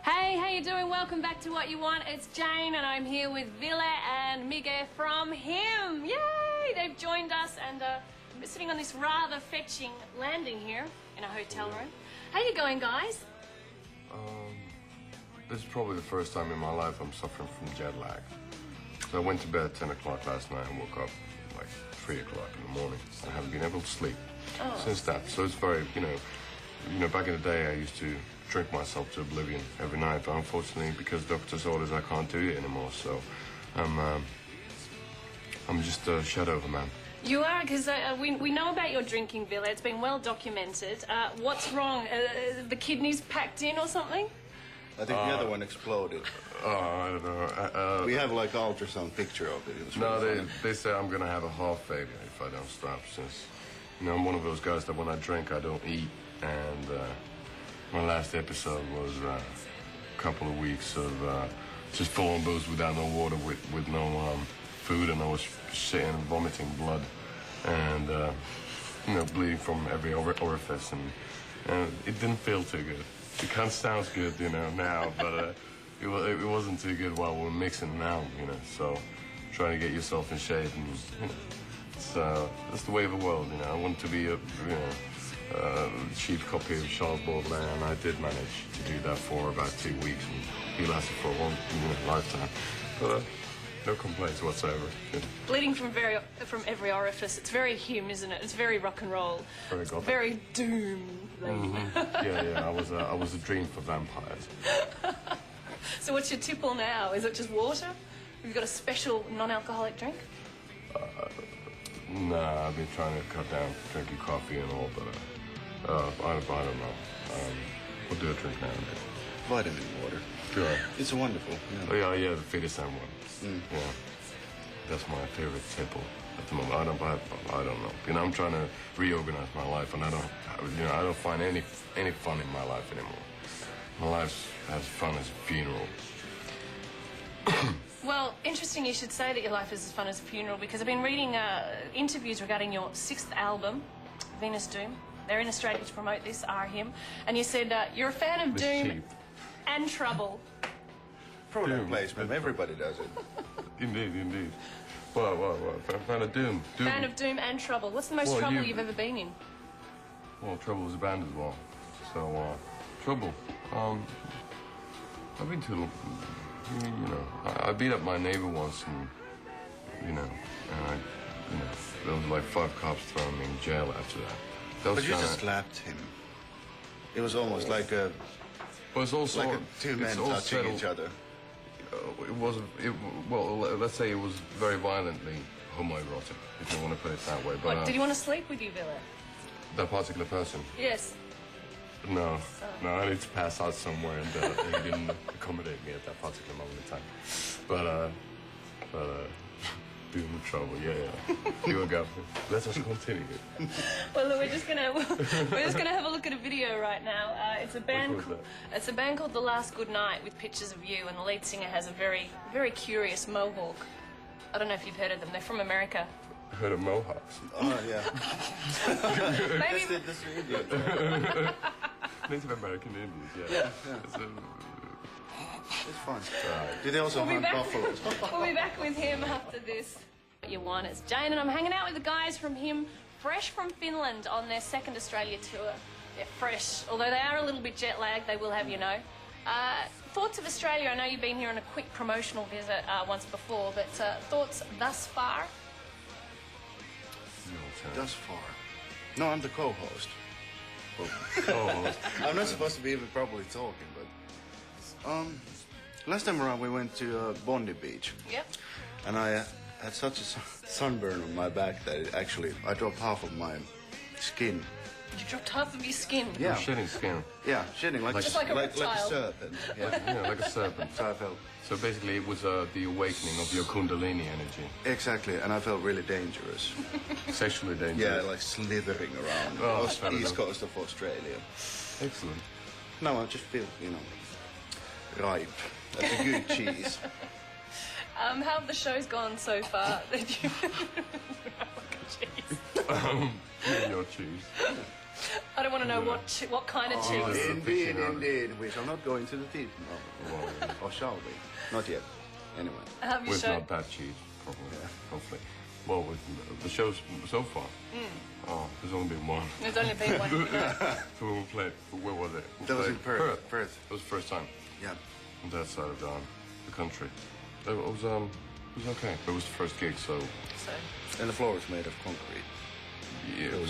Hey, how you doing? Welcome back to What You Want. It's Jane and I'm here with Ville and Mige from HIM. Yay! They've joined us and we're sitting on this rather fetching landing here in a hotel room. How you going, guys? This is probably the first time in my life I'm suffering from jet lag. So I went to bed at 10 o'clock last night and woke up like 3 o'clock in the morning. I haven't been able to sleep since that. So it's very, you know, back in the day I used to drink myself to oblivion every night, but unfortunately, because doctor's orders, I can't do it anymore. So I'm just a shadow of a man. You are, because we know about your drinking, Ville. It's been well documented. What's wrong? The kidneys packed in or something? I think the other one exploded. Oh, I don't know. We have like ultrasound picture of it. It was No, really they say I'm gonna have a heart failure if I don't stop. Since I'm one of those guys that when I drink I don't eat, and my last episode was a couple of weeks of just full on booze without no water, with no food, and I was shitting and vomiting blood, and bleeding from every orifice, and it didn't feel too good. It kind of sounds good, now, but it wasn't too good while we were mixing now, So trying to get yourself in shape, and that's the way of the world, I want to be a cheap copy of Charles Baudelaire, and I did manage to do that for about 2 weeks, and he lasted for a long lifetime. But no complaints whatsoever. Bleeding from every orifice. It's very HIM, isn't it? It's very rock and roll. Very gothic. Very doom. Yeah. I was a dream for vampires. So what's your tipple now? Is it just water? Have you got a special non-alcoholic drink? Nah, I've been trying to cut down drinking coffee and all, but I don't know. We'll do a drink now and then. vitamin water. Sure. It's wonderful. Yeah. Oh, yeah, the Fidels one. Yeah. That's my favorite tipple at the moment. I don't know. I'm trying to reorganize my life, and I don't find any fun in my life anymore. My life's as fun as a funeral. Well, interesting you should say that your life is as fun as a funeral, because I've been reading interviews regarding your 6th album, Venus Doom. They're in Australia to promote this, HIM. And you said you're a fan of Doom and Trouble. Product placement, everybody does it. Indeed. Well, fan of Doom. Fan of Doom and Trouble. What's the most trouble you've ever been in? Well, Trouble was a band as well. So, Trouble. I've been to, I beat up my neighbor once, and, there was like 5 cops throwing me in jail after that. But you just slapped him. It was almost like a... Well, it's also... Like two men touching each other. Well, let's say it was very violently homoerotic, if you want to put it that way. But, did he want to sleep with you, Ville? That particular person? Yes. No, I need to pass out somewhere, and he didn't accommodate me at that particular moment in time. But Doom and Trouble, yeah. Here we go. Let us continue. Well, look, we're just gonna have a look at a video right now. It's a band called The Last Good Night, with pictures of you, and the lead singer has a very, very curious mohawk. I don't know if you've heard of them. They're from America. I heard of Mohawks. Oh, yeah. Maybe. That's the Indian. Native American Indians, Yeah. It's fun. Do they also hunt buffaloes? We'll be back with HIM after this. What You Want. It's Jane, and I'm hanging out with the guys from HIM, fresh from Finland on their 2nd Australia tour. They're fresh. Although they are a little bit jet lagged, they will have you know. Thoughts of Australia? I know you've been here on a quick promotional visit once before, but thoughts thus far? Thus far. No, I'm the co-host. I'm not supposed to be even properly talking, but... last time around we went to Bondi Beach. Yep. And I had such a sunburn on my back that I dropped half of my skin. You dropped half of your skin? Yeah. You're shedding skin. Yeah, shedding like a reptile. Like a serpent. Yeah, like a serpent. So I felt... So basically it was the awakening of your Kundalini energy. Exactly, and I felt really dangerous. Sexually dangerous. Yeah, like slithering around the east coast of Australia. Excellent. Now I just feel, ripe. Like a good cheese. How have the shows gone so far? Your cheese. I don't want to know what kind of cheese. Indeed. We shall not go into the teeth. No. Or shall we? Not yet. Anyway. Have you With shown? not bad cheese, probably. Hopefully. Well, with the shows so far, there's only been one. There's only been one. So we played. Where was it? We That was played in Perth. Perth. It was the first time Yeah. on that side of the country. It was okay. It was the first gig, so So, And the floor is made of concrete. yeah, it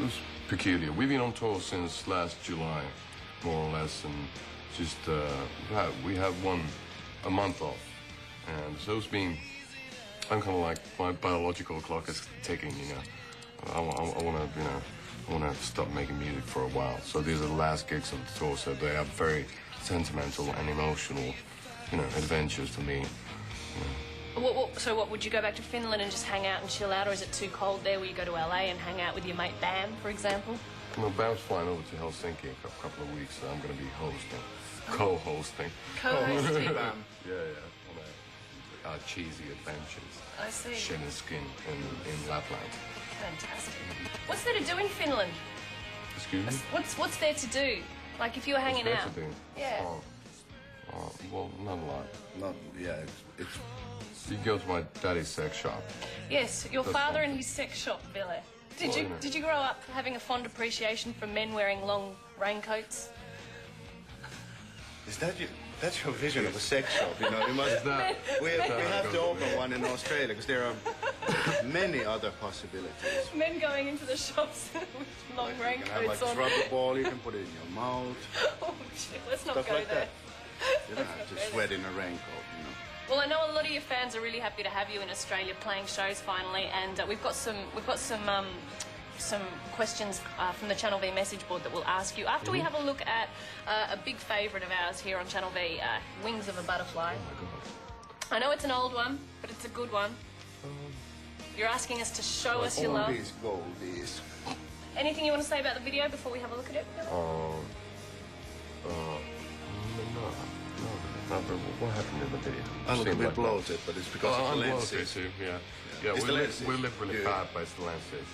was peculiar. We've been on tour since last July, more or less, and just we had a month off, and so it's been. I'm kind of like my biological clock is ticking, you know. I want to stop making music for a while. So these are the last gigs of the tour, so they are very sentimental and emotional, adventures for me. so what, would you go back to Finland and just hang out and chill out, or is it too cold there where you go to LA and hang out with your mate Bam, for example? Well, Bam's flying over to Helsinki in a couple of weeks, so I'm going to be co-hosting. Co-hosting. Bam. Yeah. On cheesy adventures. I see. Shin and skin in Lapland. Fantastic. What's there to do in Finland? Excuse me? What's there to do? Like if you were hanging What's out? there to do? Yeah. Well, not a lot. It's You go to my daddy's sex shop. Yes, your That's father fun. and his sex shop, Ville. Well, Did you grow up having a fond appreciation for men wearing long raincoats? That's your vision of a sex shop, you know. You must. We have to open one in Australia because there are many other possibilities. Men going into the shops with long You can have raincoats like on. a rubber ball. You can put it in your mouth. Oh shit! Let's not Stuff go like there. that. You don't have to sweat in a raincoat, you know. Well, I know a lot of your fans are really happy to have you in Australia playing shows finally, and we've got some questions from the Channel V message board that we'll ask you after we have a look at a big favourite of ours here on Channel V, Wings of a Butterfly. Oh my God. I know it's an old one, but it's a good one. You're asking us to show us your love. Oldies, goldies. Anything you want to say about the video before we have a look at it? No, but what happened in the video? I look a Seemed bit like bloated, but it's because of I'm the bloated lenses. too, yeah. Yeah, It's we the live, lenses. we live really Yeah. fat, but it's the lenses.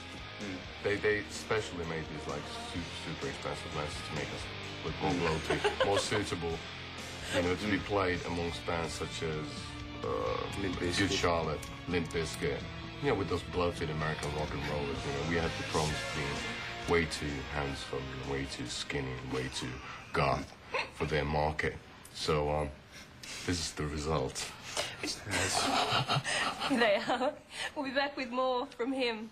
They specially made these like super expensive lenses to make us look more bloated, more suitable, to be played amongst bands such as Limp Bizkit. Good Charlotte, Limp Bizkit. With those bloated American rock and rollers, we had the problems of being way too handsome, way too skinny, way too goth for their market. So this is the result. They are. We'll be back with more from him